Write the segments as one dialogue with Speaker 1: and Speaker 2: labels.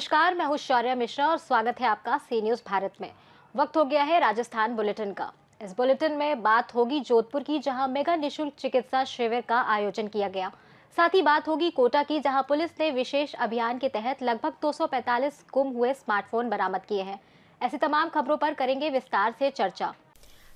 Speaker 1: नमस्कार, मैं हूं शौर्या मिश्रा और स्वागत है आपका सी न्यूज भारत में। वक्त हो गया है राजस्थान बुलेटिन का। इस बुलेटिन में बात होगी जोधपुर की, जहां मेगा निशुल्क चिकित्सा शिविर का आयोजन किया गया। साथ ही बात होगी कोटा की, जहां पुलिस ने विशेष अभियान के तहत लगभग 245 गुम हुए स्मार्टफोन बरामद किए हैं। ऐसी तमाम खबरों पर करेंगे विस्तार से चर्चा।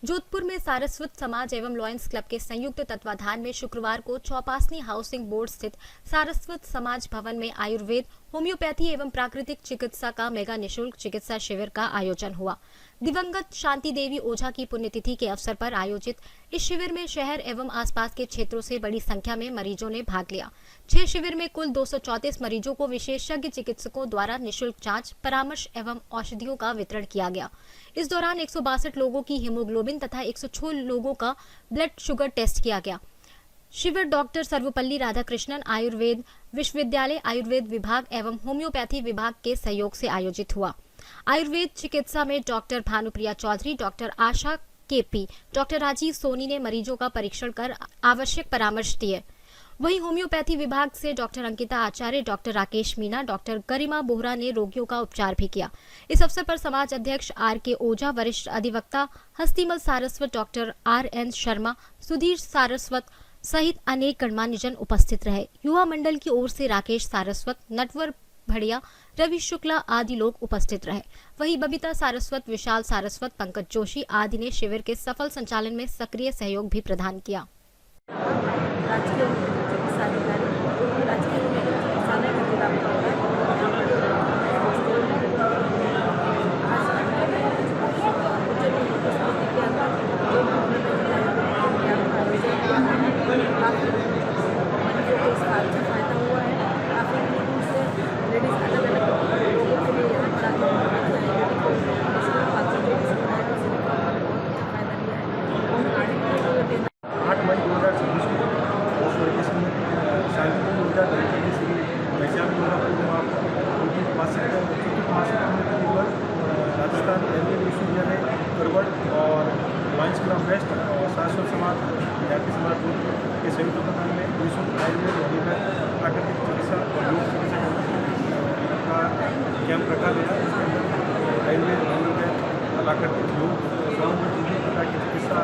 Speaker 1: जोधपुर में सारस्वत समाज एवं लॉयंस क्लब के संयुक्त तत्वाधान में शुक्रवार को चौपासनी हाउसिंग बोर्ड स्थित सारस्वत समाज भवन में आयुर्वेद, होम्योपैथी एवं प्राकृतिक चिकित्सा का मेगा निशुल्क चिकित्सा शिविर का आयोजन हुआ। दिवंगत शांति देवी ओझा की पुण्यतिथि के अवसर पर आयोजित इस शिविर में शहर एवं आसपास के क्षेत्रों से बड़ी संख्या में मरीजों ने भाग लिया। 6 शिविर में कुल 234 मरीजों को विशेषज्ञ चिकित्सकों द्वारा निशुल्क जांच, परामर्श एवं औषधियों का वितरण किया गया। इस दौरान 162 लोगों की हीमोग्लोबिन तथा 106 लोगों का ब्लड शुगर टेस्ट किया गया। शिविर डॉक्टर सर्वपल्ली राधाकृष्णन आयुर्वेद विश्वविद्यालय आयुर्वेद विभाग एवं होम्योपैथी विभाग के सहयोग से आयोजित हुआ। आयुर्वेद चिकित्सा में डॉक्टर भानुप्रिया चौधरी, डॉक्टर आशा केपी, डॉक्टर राजीव सोनी ने मरीजों का परीक्षण कर आवश्यक परामर्श दिए। वहीं होम्योपैथी विभाग से डॉक्टर अंकिता आचार्य, डॉक्टर राकेश मीना, डॉक्टर गरिमा बोहरा ने रोगियों का उपचार भी किया। इस अवसर पर समाज अध्यक्ष आर.के. ओझा, वरिष्ठ अधिवक्ता हस्तिमल सारस्वत, डॉक्टर आर.एन. शर्मा, सुधीर सारस्वत सहित अनेक गणमान्य जन उपस्थित रहे। युवा मंडल की ओर से राकेश सारस्वत, नटवर भड़िया, रवि शुक्ला आदि लोग उपस्थित रहे। वहीं बबीता सारस्वत, विशाल सारस्वत, पंकज जोशी आदि ने शिविर के सफल संचालन में सक्रिय सहयोग भी प्रदान किया।
Speaker 2: राजस्थान एमए विश्वविद्यालय करवड़ और लॉयंस क्लब वेस्ट और सारस्वत समाज जाति समाज के संयुक्त तत्वाधान में निःशुल्क आयुर्वेद, होम्योपैथ, प्राकृतिक चिकित्सा और योग चिकित्सा का कैंप रखा गया। इसके अंदर आयुर्वेद, होम्योपैथ, प्राकृतिक योग, प्रकार की चिकित्सा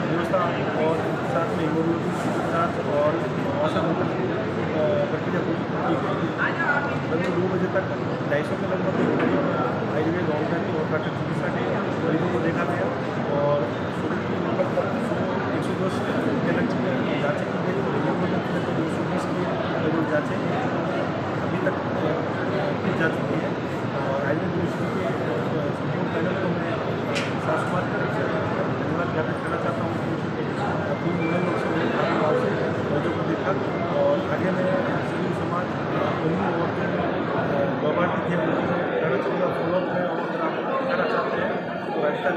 Speaker 2: व्यवस्था और साथ में हीमोग्लोबिन जांच और औषध प्रक्रिया पूरी की गई। लगभग 2 बजे तक 250 के लगभग आयुर्वेद, होम्योपैथी और प्राकृतिक चिकित्सा के मरीजों को देखा गया और सुबह की लगभग 110 के लगभग जाँचें की गई। हीमोग्लोबिन के लगभग 220 की लगभग जाँचें अभी तक की जा चुकी है। और आयुर्वेद यूनिवर्सिटी के संपूर्ण पैनल को मैं साफ समाज की तरफ से धन्यवाद ज्ञापित करना चाहता हूँ। अपनी नए लोग से काफ़ी भाव से मौजों को देखा और आगे में सिविल समाज गवर्नमेंट थे करना चाहूँगा फॉलोअप में। और अगर आप कहना चाहते हैं तो राजस्थान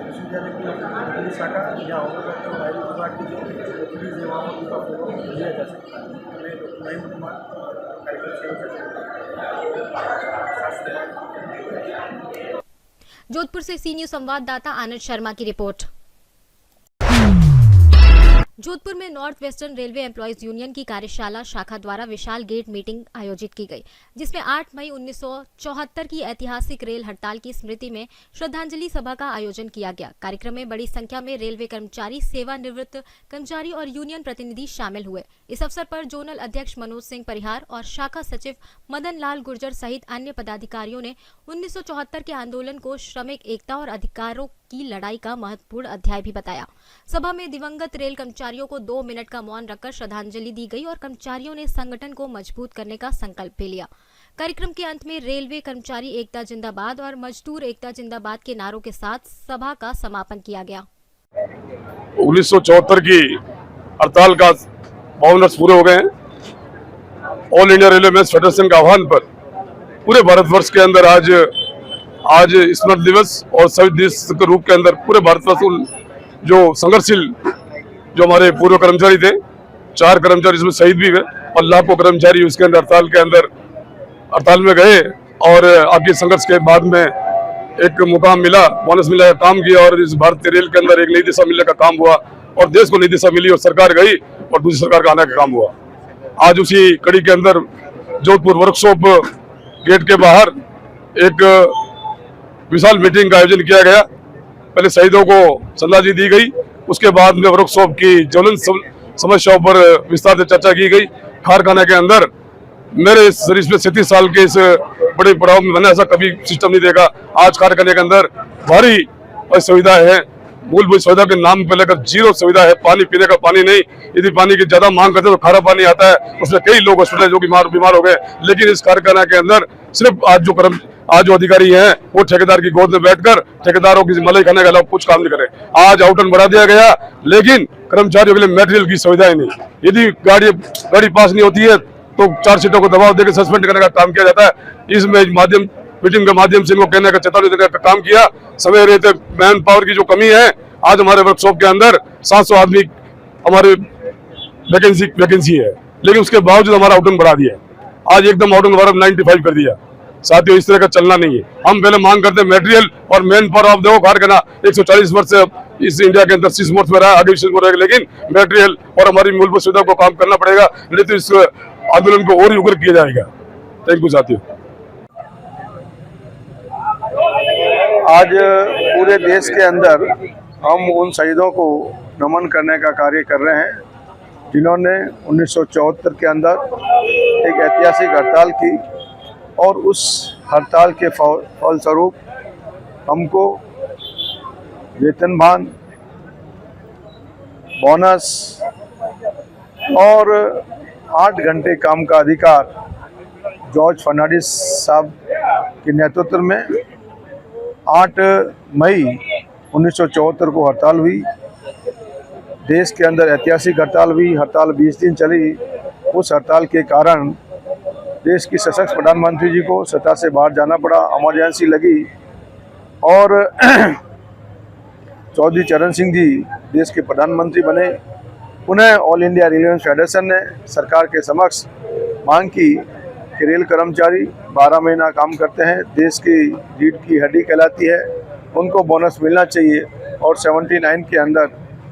Speaker 2: विश्वविद्यालय की शाखा या होम्योपैथी और आयुर्वेद विभाग की जो पुलिस है वहाँ पर उनका फॉलोअप लिया जा सकता है। मैं डॉक्टर महेंद्र कुमार कार्यक्रम।
Speaker 1: जोधपुर से सी न्यूज संवाददाता आनंद शर्मा की रिपोर्ट। जोधपुर में north western railway employees union की कार्यशाला शाखा द्वारा विशाल गेट मीटिंग आयोजित की गई, जिसमें 8 मई 1974 की ऐतिहासिक रेल हड़ताल की स्मृति में श्रद्धांजलि सभा का आयोजन किया गया। कार्यक्रम में बड़ी संख्या में रेलवे कर्मचारी, सेवानिवृत्त कर्मचारी और यूनियन प्रतिनिधि शामिल हुए। इस अवसर पर जोनल अध्यक्ष मनोज सिंह परिहार और शाखा सचिव मदन लाल गुर्जर सहित अन्य पदाधिकारियों ने 1974 के आंदोलन को श्रमिक एकता और अधिकारों की लड़ाई का महत्वपूर्ण अध्याय भी बताया। सभा में दिवंगत रेल कर्मचारियों को 2 मिनट का मौन रखकर श्रद्धांजलि दी गई और कर्मचारियों ने संगठन को मजबूत करने का संकल्प भी लिया। कार्यक्रम के अंत में रेलवे कर्मचारी एकता जिंदाबाद और मजदूर एकता जिंदाबाद के नारों के साथ सभा का समापन किया गया।
Speaker 3: 1974 की हड़ताल का 52 वर्ष पूरे हो गए हैं। All India railway men's federation के आह्वान पर पूरे भारतवर्ष के अंदर आज स्मृति दिवस और शहीद दिवस के रूप के अंदर पूरे भारतवर्ष जो संघर्षशील जो हमारे पूर्व कर्मचारी थे, 4 कर्मचारी इसमें शहीद भी हुए और लाखों कर्मचारी उसके अंदर हड़ताल में गए और आपके संघर्ष के बाद में एक मुकाम मिला, बोनस मिला, काम किया और इस भारतीय रेल के अंदर एक नई दिशा मिलने का काम हुआ और देश को नई दिशा मिली और सरकार गई और दूसरी सरकार का आने का काम हुआ। आज उसी कड़ी के अंदर जोधपुर वर्कशॉप गेट के बाहर एक विशाल मीटिंग का आयोजन किया गया। पहले शहीदों को श्रद्धांजलि दी गई, उसके बाद में वर्कशॉप की ज्वलंत समस्याओं पर विस्तार से चर्चा की गई। कारखाने के अंदर मेरे शरीर में 37 साल के इस बड़े पड़ाव में मैंने ऐसा कभी सिस्टम नहीं देखा। आज कारखाने के अंदर भारी असुविधाएं हैं, मूलभूत सुविधा के नाम पे लेकर जीरो सुविधा है। पानी पीने का पानी नहीं, यदि पानी की ज्यादा मांग करते तो खारा पानी आता है, उसमें कई लोग हॉस्पिटल जो बीमार हो गए। लेकिन इस कारखाना के अंदर सिर्फ आज जो अधिकारी हैं वो ठेकेदार की गोद में बैठकर ठेकेदारों की मलाई खाने के अलावा कुछ काम नहीं करे। आज आउटन बढ़ा दिया गया, लेकिन कर्मचारियों के लिए मटेरियल की सुविधाएं नहीं। यदि गाड़ी पास नहीं होती है तो 4 सीटों को दबाव देकर सस्पेंड करने का काम किया जाता है। इसमें मीटिंग के माध्यम से इनको कहने का चेतावनी देने का काम किया। समय रहते मैन पावर की जो कमी है, आज हमारे वर्कशॉप के अंदर 700 आदमी हमारे वैकेंसी है, लेकिन उसके बावजूद हमारा आउटन बढ़ा दिया। आज एकदम आउटन हमारा 95 कर दिया। साथियों, इस तरह का चलना नहीं है। हम पहले मांग करते हैं मटेरियल और मैन पावर। आप देखो कारखाना 140 वर्ष से इस इंडिया के अंदर 6 मोड में रहा, आगे में रहेगा, लेकिन मटेरियल और हमारी मूलभूत सुविधा को काम करना पड़ेगा, नहीं तो इस आंदोलन को और ही उग्र किया जाएगा। थैंक यू साथियों।
Speaker 4: आज पूरे देश के अंदर हम उन शहीदों को नमन करने का कार्य कर रहे हैं जिन्होंने 1974 के अंदर एक ऐतिहासिक हड़ताल की, और उस हड़ताल के फलस्वरूप हमको वेतनमान, बोनस और 8 घंटे काम का अधिकार जॉर्ज फर्नांडिस साहब के नेतृत्व में 8 मई 1974 को हड़ताल हुई। देश के अंदर ऐतिहासिक हड़ताल हुई। हड़ताल 20 दिन चली। उस हड़ताल के कारण देश की सशक्त प्रधानमंत्री जी को सत्ता से बाहर जाना पड़ा, इमरजेंसी लगी, और चौधरी चरण सिंह जी देश के प्रधानमंत्री बने। उन्हें ऑल इंडिया रेलवे फेडरेशन ने सरकार के समक्ष मांग की कि रेल कर्मचारी 12 महीना काम करते हैं, देश की रीढ़ की हड्डी कहलाती है, उनको बोनस मिलना चाहिए। और 79 के अंदर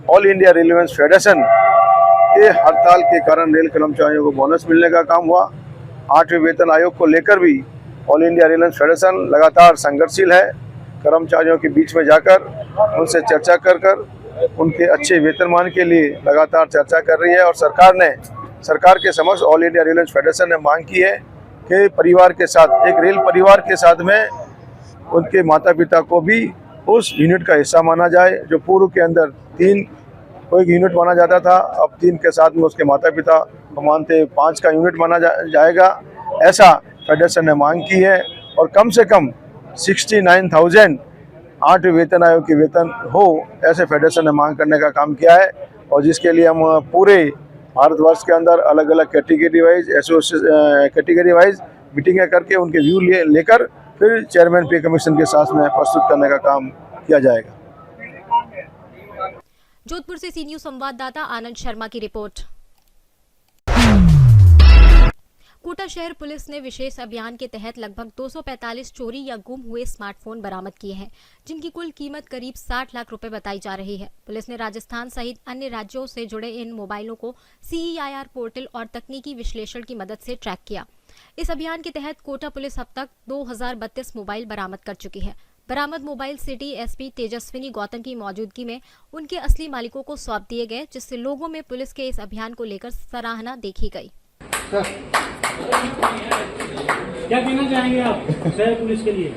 Speaker 4: ऑल इंडिया रेलवे फेडरेशन के हड़ताल के कारण रेल कर्मचारियों को बोनस मिलने का काम हुआ। 8वें वेतन आयोग को लेकर भी ऑल इंडिया रेलवे फेडरेशन लगातार संघर्षशील है। कर्मचारियों के बीच में जाकर उनसे चर्चा कर उनके अच्छे वेतनमान के लिए लगातार चर्चा कर रही है। और सरकार के समक्ष ऑल इंडिया रेलवे फेडरेशन ने मांग की है कि परिवार के साथ, एक रेल परिवार के साथ में उनके माता पिता को भी उस यूनिट का हिस्सा माना जाए। जो पूर्व के अंदर 3 को एक यूनिट माना जाता था, अब 3 के साथ में उसके माता पिता को मानते 5 का यूनिट माना जाएगा, ऐसा फेडरेशन ने मांग की है। और कम से कम 69,000 8वें वेतन आयोग के वेतन हो, ऐसे फेडरेशन ने मांग करने का काम किया है। और जिसके लिए हम पूरे भारतवर्ष के अंदर अलग अलग कैटेगरी वाइज मीटिंगें करके उनके व्यू लेकर फिर चेयरमैन पे कमीशन के साथ में प्रस्तुत करने का काम किया जाएगा।
Speaker 1: जोधपुर से सी न्यूज संवाददाता आनंद शर्मा की रिपोर्ट। कोटा शहर पुलिस ने विशेष अभियान के तहत लगभग 245 चोरी या गुम हुए स्मार्टफोन बरामद किए हैं, जिनकी कुल कीमत करीब 60 लाख रुपए बताई जा रही है। पुलिस ने राजस्थान सहित अन्य राज्यों से जुड़े इन मोबाइलों को CEIR पोर्टल और तकनीकी विश्लेषण की मदद से ट्रैक किया। इस अभियान के तहत कोटा पुलिस अब तक 2032 मोबाइल बरामद कर चुकी है। बरामद mobile city SP Tejaswini Gautam की मौजूदगी में उनके असली मालिकों को सौंप दिए गए, जिससे लोगों में पुलिस के इस अभियान को लेकर सराहना देखी गई।
Speaker 5: क्या कहना चाहेंगे आप शहर पुलिस के लिए?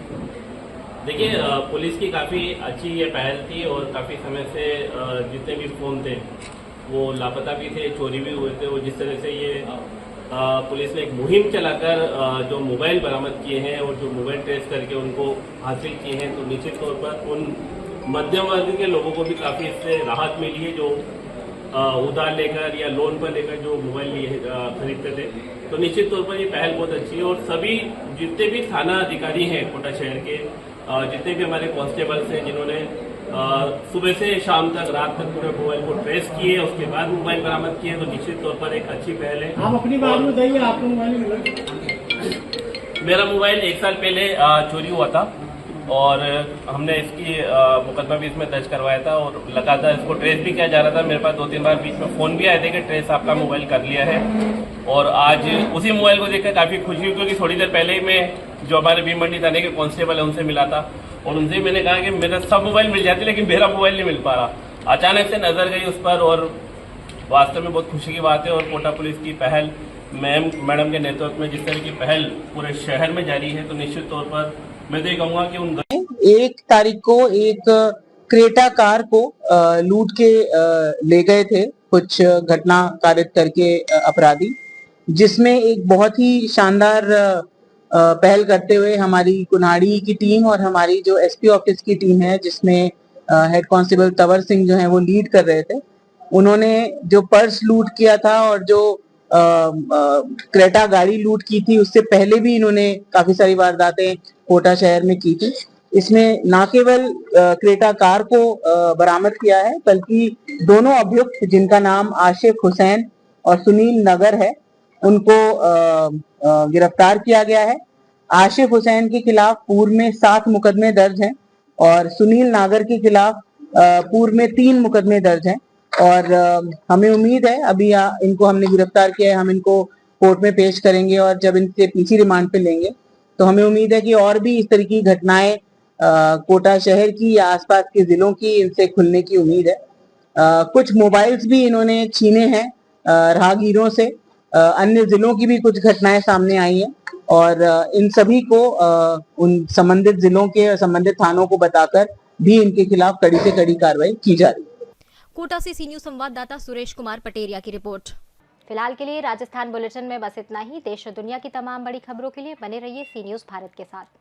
Speaker 6: देखिए, पुलिस की काफ़ी अच्छी ये पहल थी और काफ़ी समय से जितने भी फ़ोन थे वो लापता भी थे, चोरी भी हुए थे। और जिस तरह से ये पुलिस ने एक मुहिम चलाकर जो मोबाइल बरामद किए हैं और जो मोबाइल ट्रेस करके उनको हासिल किए हैं, तो निश्चित तौर पर उन मध्यम वर्ग के लोगों को भी काफ़ी इससे राहत मिली है, जो उधार लेकर या लोन पर लेकर जो मोबाइल खरीदते थे। तो निश्चित तौर पर ये पहल बहुत अच्छी है। और सभी जितने भी थाना अधिकारी हैं कोटा शहर के, जितने भी हमारे कांस्टेबल्स हैं, जिन्होंने सुबह से शाम तक, रात तक पूरे मोबाइल को ट्रेस किए, उसके बाद मोबाइल बरामद किए, तो निश्चित तौर पर एक अच्छी पहल है।
Speaker 5: आप अपनी बात में बताइए, आपको मोबाइल मिला?
Speaker 6: मेरा मोबाइल 1 साल पहले चोरी हुआ था और हमने इसकी मुकदमा भी इसमें दर्ज करवाया था और लगातार इसको ट्रेस भी किया जा रहा था। मेरे पास 2-3 बार बीच में फ़ोन भी आए थे कि ट्रेस आपका मोबाइल कर लिया है। और आज उसी मोबाइल को देखकर काफ़ी खुशी हुई, क्योंकि थोड़ी देर पहले ही मैं जो हमारे भीम मंडी थाने के कांस्टेबल है उनसे मिला था और उनसे मैंने कहा कि मेरा सब मोबाइल मिल जाती लेकिन मेरा मोबाइल नहीं मिल पा रहा। अचानक से नज़र गई उस पर और वास्तव में बहुत खुशी की बात है। और कोटा पुलिस की पहल मैडम के नेतृत्व में जिस तरह की पहल पूरे शहर में जारी है, तो निश्चित तौर पर मैं तो ये कहूँगा कि उन
Speaker 7: 1 तारीख को एक क्रेटा कार को लूट के ले गए थे कुछ घटना कारित करके अपराधी, जिसमें एक बहुत ही शानदार पहल करते हुए हमारी कुन्हाड़ी की टीम और हमारी जो एसपी ऑफिस की टीम है, जिसमें हेड कांस्टेबल तंवर सिंह जो है वो लीड कर रहे थे, उन्होंने जो पर्स लूट किया था और जो क्रेटा गाड़ी लूट की थी, उससे पहले भी इन्होंने काफी सारी वारदातें कोटा शहर में की थी। इसमें न केवल क्रेटा कार को बरामद किया है, बल्कि दोनों अभियुक्त जिनका नाम आशिक हुसैन और सुनील नगर है, उनको गिरफ्तार किया गया है। आशिक हुसैन के खिलाफ पूर्व में 7 मुकदमे दर्ज हैं और सुनील नागर के खिलाफ पूर्व में 3 मुकदमे दर्ज हैं। और हमें उम्मीद है, अभी इनको हमने गिरफ्तार किया है, हम इनको कोर्ट में पेश करेंगे और जब इनसे पीसी रिमांड पे लेंगे तो हमें उम्मीद है कि और भी इस तरह की घटनाएं कोटा शहर की या आसपास के जिलों की इनसे खुलने की उम्मीद है। कुछ मोबाइल्स भी इन्होंने छीने हैं राहगीरों से। अन्य जिलों की भी कुछ घटनाएं सामने आई हैं और इन सभी को उन संबंधित जिलों के और संबंधित थानों को बताकर भी इनके खिलाफ कड़ी से कड़ी कार्रवाई की जा रही है।
Speaker 1: कोटा से सी न्यूज संवाददाता सुरेश कुमार पटेरिया की रिपोर्ट। फिलहाल के लिए राजस्थान बुलेटिन में बस इतना ही। देश और दुनिया की तमाम बड़ी खबरों के लिए बने रहिए सी न्यूज भारत के साथ।